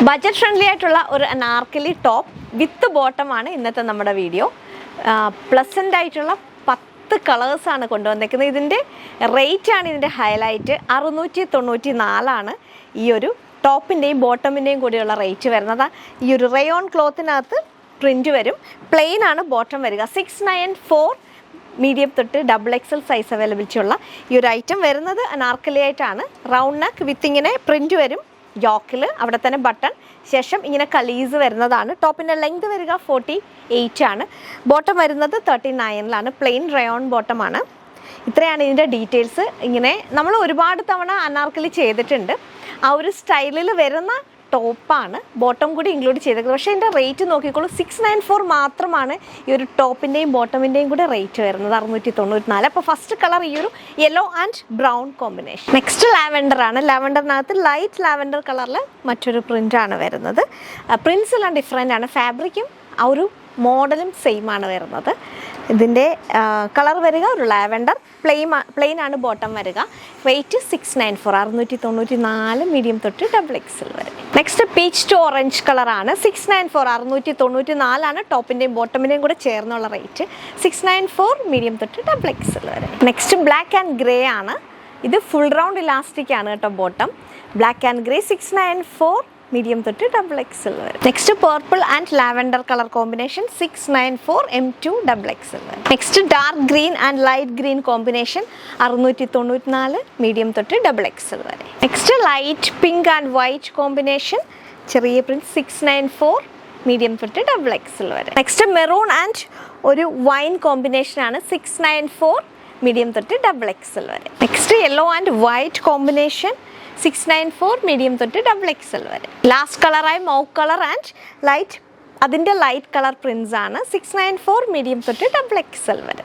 Budget friendly ആയിട്ടുള്ള ഒരു Anarkali top വിത്ത് bottom ആണ് ഇന്നത്തെ നമ്മുടെ വീഡിയോ. പ്ലസൻ്റ് ആയിട്ടുള്ള 10 കളേഴ്സാണ് കൊണ്ടുവന്നേക്കുന്നത്. ഇതിൻ്റെ റേറ്റ് ആണ് ഇതിൻ്റെ ഹൈലൈറ്റ്. 694 ഈ ഒരു ടോപ്പിൻ്റെയും ബോട്ടമിൻ്റെയും കൂടിയുള്ള റേറ്റ് വരുന്നത്. ഈ ഒരു റയോൺ ക്ലോത്തിനകത്ത് പ്രിൻറ്റ് വരും. പ്ലെയിൻ ആണ് ബോട്ടം വരിക. 694 മീഡിയം തൊട്ട് XXL സൈസ് അവൈലബിലിറ്റി ഉള്ള ഈ ഒരു ഐറ്റം വരുന്നത് അനാർക്കലി ആയിട്ടാണ്. റൗണ്ട് നെക്ക് വിത്ത് ഇങ്ങനെ പ്രിൻറ്റ് വരും. യോക്കിൽ അവിടെ തന്നെ ബട്ടൺ, ശേഷം ഇങ്ങനെ കലീസ് വരുന്നതാണ്. ടോപ്പിൻ്റെ ലെങ്ത് വരിക 48 ആണ്. ബോട്ടം വരുന്നത് 39 പ്ലെയിൻ റയോൺ ബോട്ടമാണ്. ഇത്രയാണ് ഇതിൻ്റെ ഡീറ്റെയിൽസ്. ഇങ്ങനെ നമ്മൾ ഒരുപാട് തവണ അനാർക്കലി ചെയ്തിട്ടുണ്ട്. ആ ഒരു സ്റ്റൈലിൽ വരുന്ന ടോപ്പാണ്, ബോട്ടം കൂടി ഇൻക്ലൂഡ് ചെയ്തേക്കുന്നത്. പക്ഷേ ഇതിൻ്റെ റേറ്റ് നോക്കിക്കോളൂ, 694 മാത്രമാണ് ഈ ഒരു ടോപ്പിൻ്റെയും ബോട്ടമിൻ്റെയും കൂടെ റേറ്റ് വരുന്നത്. 694. അപ്പോൾ ഫസ്റ്റ് കളർ ഈ ഒരു yellow and brown combination. Next lavender ആണ്. ലാവൻഡറിനകത്ത് ലൈറ്റ് ലാവൻഡർ കളറിൽ മറ്റൊരു പ്രിൻ്റാണ് വരുന്നത്. പ്രിൻസ് എല്ലാം ഡിഫറെൻ്റ് ആണ്. ഫാബ്രിക്കും ആ ഒരു മോഡലും സെയിം ആണ് വരുന്നത്. ഇതിൻ്റെ കളർ വരിക ഒരു ലാവൻഡർ, പ്ലെയിൻ ആണ് ബോട്ടം വരിക. റേറ്റ് 694, 694 മീഡിയം തൊട്ട് XXL വരെ. നെക്സ്റ്റ് പീച്ച് ടു ഓറഞ്ച് കളറാണ്. 694, 694 ടോപ്പിൻ്റെയും ബോട്ടമിൻ്റെയും കൂടെ ചേർന്നുള്ള റേറ്റ്. 694 മീഡിയം തൊട്ട് XXL വരെ. നെക്സ്റ്റ് ബ്ലാക്ക് ആൻഡ് ഗ്രേ ആണ്. ഇത് ഫുൾ റൗണ്ട് ഇലാസ്റ്റിക് ആണ് കേട്ടോ bottom. Black and grey 694 medium തൊട്ട് XXL വരെ. Next purple and lavender colour combination 694 M2 XXL വരെ. Next dark green and light green combination 694 medium തൊട്ട് XXL വരെ. Next light pink and white combination ചെറിയ print 694 medium തൊട്ട് XXL വരെ. Next maroon and ഒരു wine combination ആണ്. 694 medium തൊട്ട് XXL വരെ. Next yellow and white combination 694 medium തൊട്ട് XXL വരെ. ലാസ്റ്റ് കളറായി മൗ കളർ ആൻഡ് ലൈറ്റ്, അതിൻ്റെ ലൈറ്റ് കളർ പ്രിൻസ് ആണ്. 694 മീഡിയം തൊട്ട് XXL വരെ.